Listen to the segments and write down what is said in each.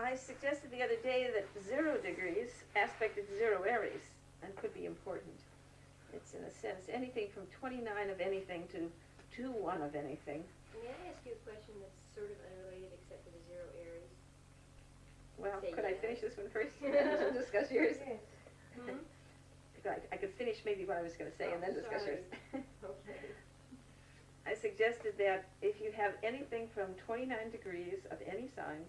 I suggested the other day that 0 degrees aspected 0 Aries and could be important. It's, in a sense, anything from 29 of anything to 2-1 of anything. May I ask you a question that's sort of unrelated except for the 0 Aries? Well, Say could I yes. finish this one first and then discuss yours? Yes. Hmm? I could finish maybe what I was going to say and then discuss Sorry. yours. Okay. I suggested that if you have anything from 29 degrees of any sign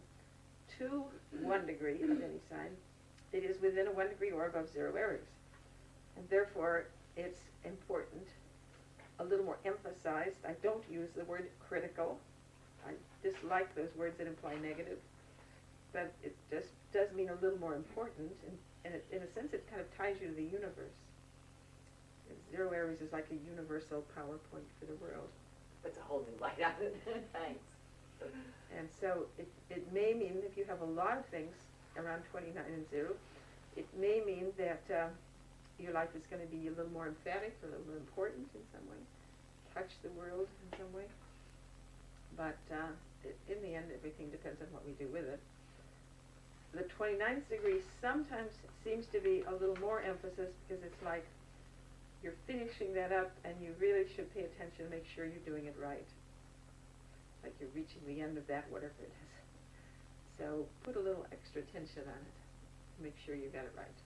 to 1 degree of any sign, it is within a 1 degree orb of 0 Aries. And therefore, it's important, a little more emphasized. I don't use the word critical. I dislike those words that imply negative. But it just does mean a little more important, and it, in a sense it kind of ties you to the universe. 0 Aries is like a universal PowerPoint for the world. Puts a whole new light on it. Thanks. And so it may mean, if you have a lot of things around 29 and 0, it may mean that your life is going to be a little more emphatic, a little more important in some way, touch the world in some way. But in the end, everything depends on what we do with it. The 29th degree sometimes seems to be a little more emphasis because it's like you're finishing that up and you really should pay attention to make sure you're doing it right. Like you're reaching the end of that, whatever it is. So put a little extra attention on it. Make sure you got it right.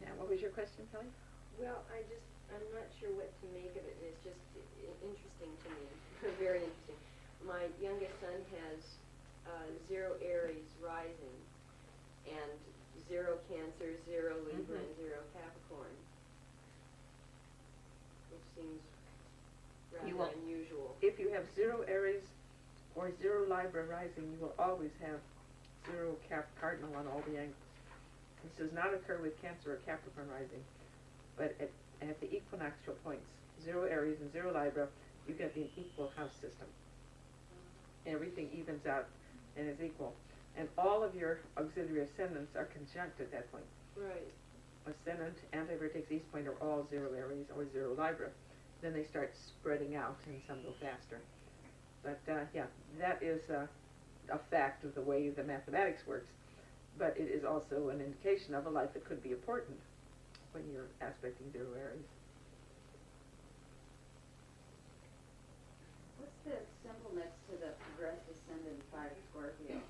Now, what was your question, Kelly? Well, I'm not sure what to make of it, and it's just interesting to me, very interesting. My youngest son has 0 Aries rising, and 0 Cancer, 0 Libra, and 0 Capricorn, which seems rather unusual. If you have 0 Aries or 0 Libra rising, you will always have 0 cardinal on all the angles. This does not occur with Cancer or Capricorn rising, but at the equinoctial points, 0 Aries and 0 Libra, you get the equal house system. Everything evens out and is equal. And all of your auxiliary ascendants are conjunct at that point. Right. Ascendant, anti-vertex, east point are all 0 Aries or 0 Libra. Then they start spreading out and some go faster. But yeah, that is a fact of the way the mathematics works. But it is also an indication of a life that could be important when you're aspecting 0 Aries. What's the symbol next to the progressed ascendant 5 Scorpio?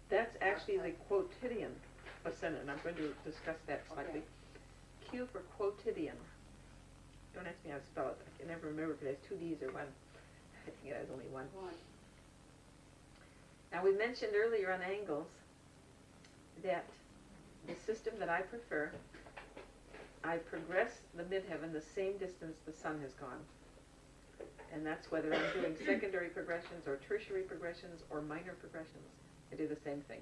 That's actually the quotidian ascendant, and I'm going to discuss that slightly. Okay. Q for quotidian. Don't ask me how to spell it. I can never remember if it has 2 D's or 1. I think it has only 1. Now, we mentioned earlier on angles that the system that I prefer, I progress the midheaven the same distance the sun has gone. And that's whether I'm doing secondary progressions or tertiary progressions or minor progressions. I do the same thing.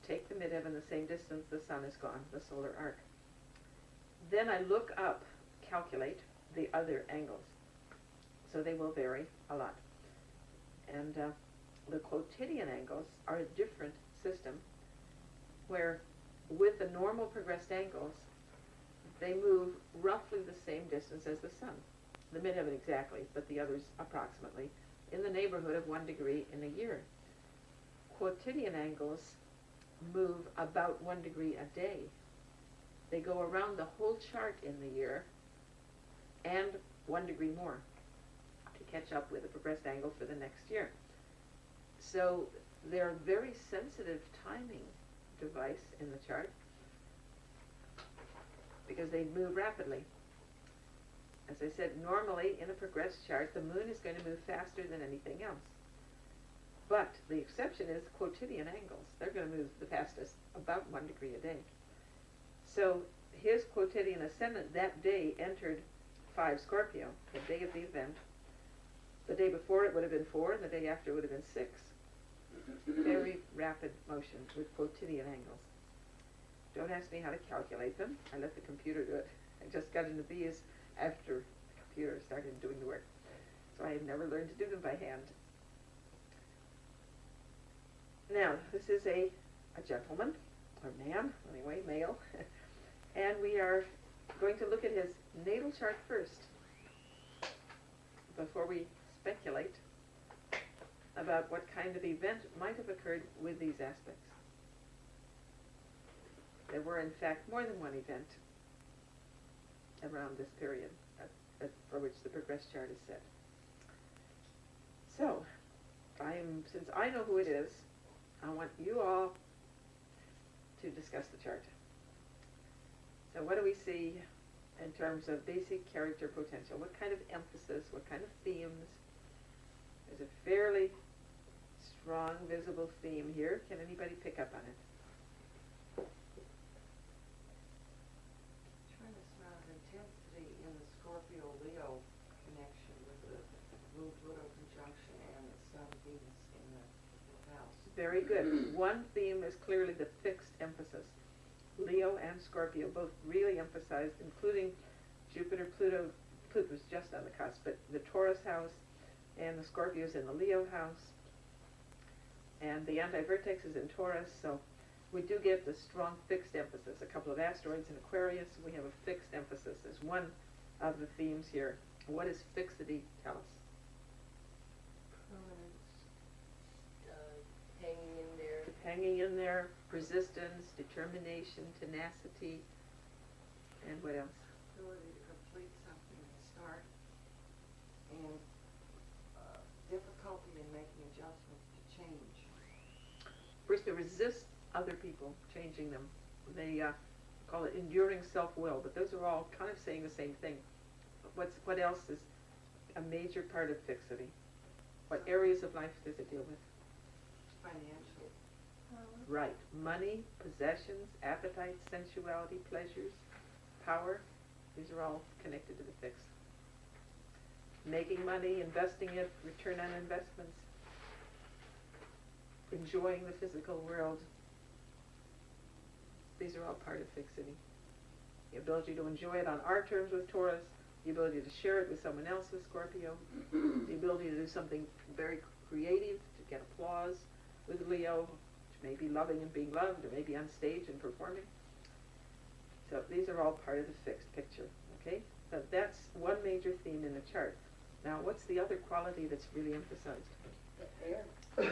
Take the midheaven the same distance the sun has gone, the solar arc. Then I look up, calculate the other angles. So they will vary a lot. And the quotidian angles are a different system where with the normal progressed angles, they move roughly the same distance as the sun. The midheaven exactly, but the others approximately, in the neighborhood of 1 degree in a year. Quotidian angles move about 1 degree a day. They go around the whole chart in the year and 1 degree more to catch up with the progressed angle for the next year. So they're a very sensitive timing device in the chart because they move rapidly. As I said, normally in a progressed chart, the moon is going to move faster than anything else. But the exception is quotidian angles. They're going to move the fastest, about 1 degree a day. So his quotidian ascendant that day entered 5 Scorpio, the day of the event. The day before it would have been 4, and the day after it would have been 6. Very rapid motion with quotidian angles. Don't ask me how to calculate them. I let the computer do it. I just got into these after the computer started doing the work. So I had never learned to do them by hand. Now, this is a gentleman, or man, anyway, male, and we are going to look at his natal chart first before we speculate about what kind of event might have occurred with these aspects. There were, in fact, more than one event around this period for which the progress chart is set. So, since I know who it is, I want you all to discuss the chart. So what do we see in terms of basic character potential? What kind of emphasis, what kind of themes? There's a fairly strong, visible theme here. Can anybody pick up on it? Trying to surround intensity in the Scorpio-Leo connection with the Moon-Pluto conjunction and the Sun-Venus in the house. Very good. One theme is clearly the fixed emphasis. Leo and Scorpio both really emphasized, including Jupiter, Pluto. Pluto was just on the cusp, but the Taurus house and the Scorpios in the Leo house. And the anti-vertex is in Taurus, so we do get the strong fixed emphasis. A couple of asteroids in Aquarius, we have a fixed emphasis as one of the themes here. What does fixity tell us? Permanence, hanging in there. Hanging in there, persistence, determination, tenacity, and what else? Ability to complete something and start, and difficulty in making adjustments to change. First, to resist other people changing them. They call it enduring self-will, but those are all kind of saying the same thing. What else is a major part of fixity? What areas of life does it deal with? Financial. Right. Money, possessions, appetite, sensuality, pleasures, power. These are all connected to the fix. Making money, investing it, return on investments, enjoying the physical world. These are all part of fixity. The ability to enjoy it on our terms with Taurus, the ability to share it with someone else with Scorpio, the ability to do something very creative, to get applause with Leo, which may be loving and being loved, or maybe on stage and performing. So these are all part of the fixed picture, okay? So that's one major theme in the chart. Now, what's the other quality that's really emphasized? The air.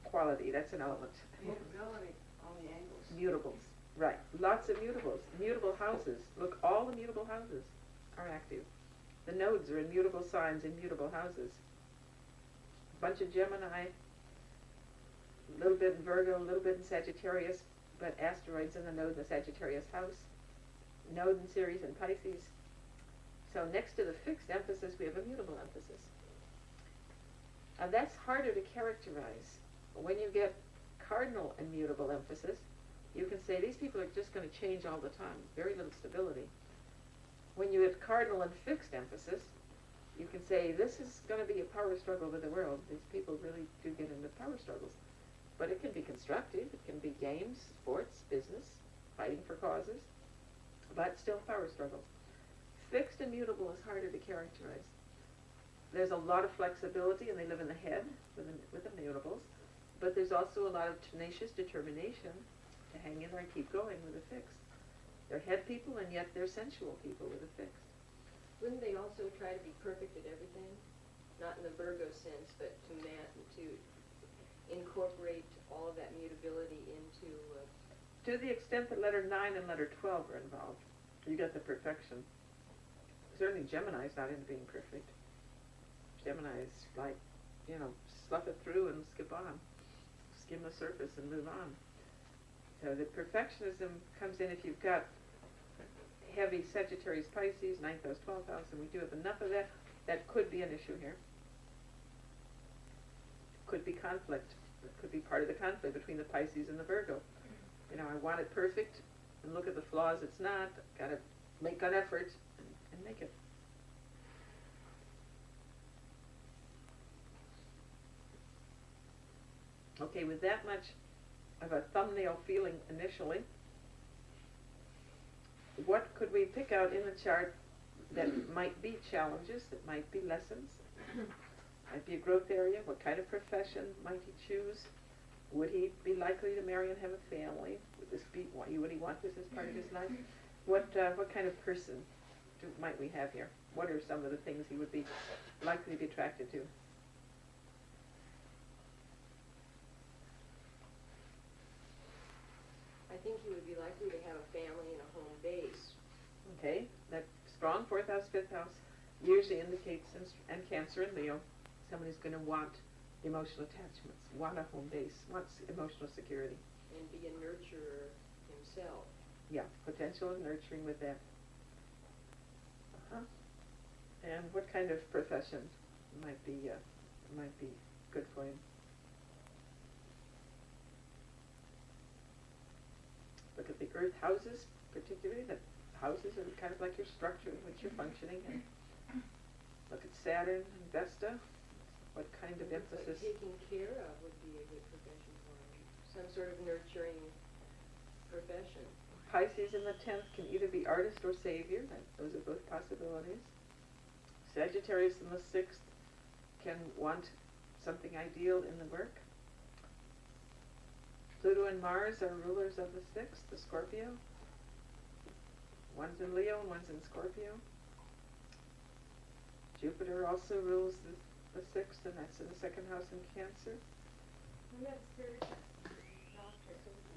Quality, that's an element. Mutability on the angles. Mutables, right. Lots of mutables. Mutable houses. Look, all the mutable houses are active. The nodes are in mutable signs in mutable houses. A bunch of Gemini, a little bit in Virgo, a little bit in Sagittarius, but asteroids in the node in the Sagittarius house. Node in Ceres and Pisces. So next to the fixed emphasis, we have a mutable emphasis. And that's harder to characterize. When you get cardinal and mutable emphasis, you can say these people are just going to change all the time, very little stability. When you get cardinal and fixed emphasis, you can say this is going to be a power struggle with the world. These people really do get into power struggles. But it can be constructive, it can be games, sports, business, fighting for causes, but still power struggle. Fixed and mutable is harder to characterize. There's a lot of flexibility, and they live in the head with the mutables, but there's also a lot of tenacious determination to hang in there and keep going with the fixed. They're head people, and yet they're sensual people with the fixed. Wouldn't they also try to be perfect at everything? Not in the Virgo sense, but to incorporate all of that mutability into... To the extent that letter 9 and letter 12 are involved, you get the perfection. Certainly Gemini's not into being perfect. Gemini's like, slough it through and skip on. Skim the surface and move on. So the perfectionism comes in if you've got heavy Sagittarius, Pisces, 9th house, 12th house, and we do have enough of that. That could be an issue here. Could be conflict. It could be part of the conflict between the Pisces and the Virgo. I want it perfect, and look at the flaws it's not. Got to make an effort and make it. Okay, with that much of a thumbnail feeling initially, what could we pick out in the chart that might be challenges, that might be lessons, might be a growth area? What kind of profession might he choose? Would he be likely to marry and have a family? Would he want this as part of his life? What kind of person might we have here? What are some of the things he would be likely to be attracted to? think he would be likely to have a family and a home base. Okay, that strong fourth house, fifth house usually indicates, and Cancer and Leo, somebody's going to want emotional attachments, want a home base, wants emotional security. And be a nurturer himself. Yeah, potential of nurturing with that. And what kind of profession might be good for him? Look at the earth houses, particularly. The houses are kind of like your structure in which you're functioning. And look at Saturn and Vesta. What kind of emphasis? Taking care of would be a good profession for him. Some sort of nurturing profession. Pisces in the 10th can either be artist or savior. Those are both possibilities. Sagittarius in the 6th can want something ideal in the work. Pluto and Mars are rulers of the 6th, the Scorpio. One's in Leo and one's in Scorpio. Jupiter also rules the 6th, and that's in the second house in Cancer. And that's third.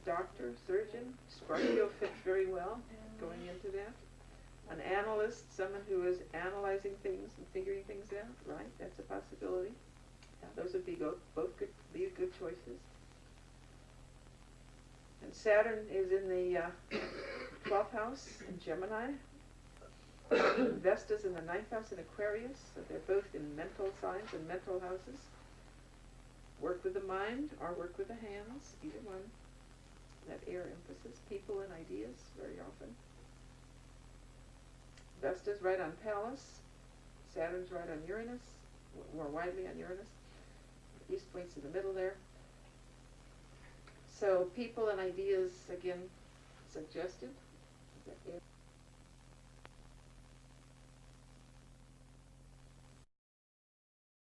Doctor, surgeon, Scorpio fits very well going into that. An analyst, someone who is analyzing things and figuring things out, right? That's a possibility. Yeah, those would be both good choices. And Saturn is in the 12th house in Gemini. Vesta's in the 9th house in Aquarius, so they're both in mental signs and mental houses. Work with the mind or work with the hands, either one. That air emphasis, people and ideas very often. Vesta's right on Pallas. Saturn's right on Uranus, more widely on Uranus. The east point's in the middle there. So people and ideas, again, suggested. Is that it?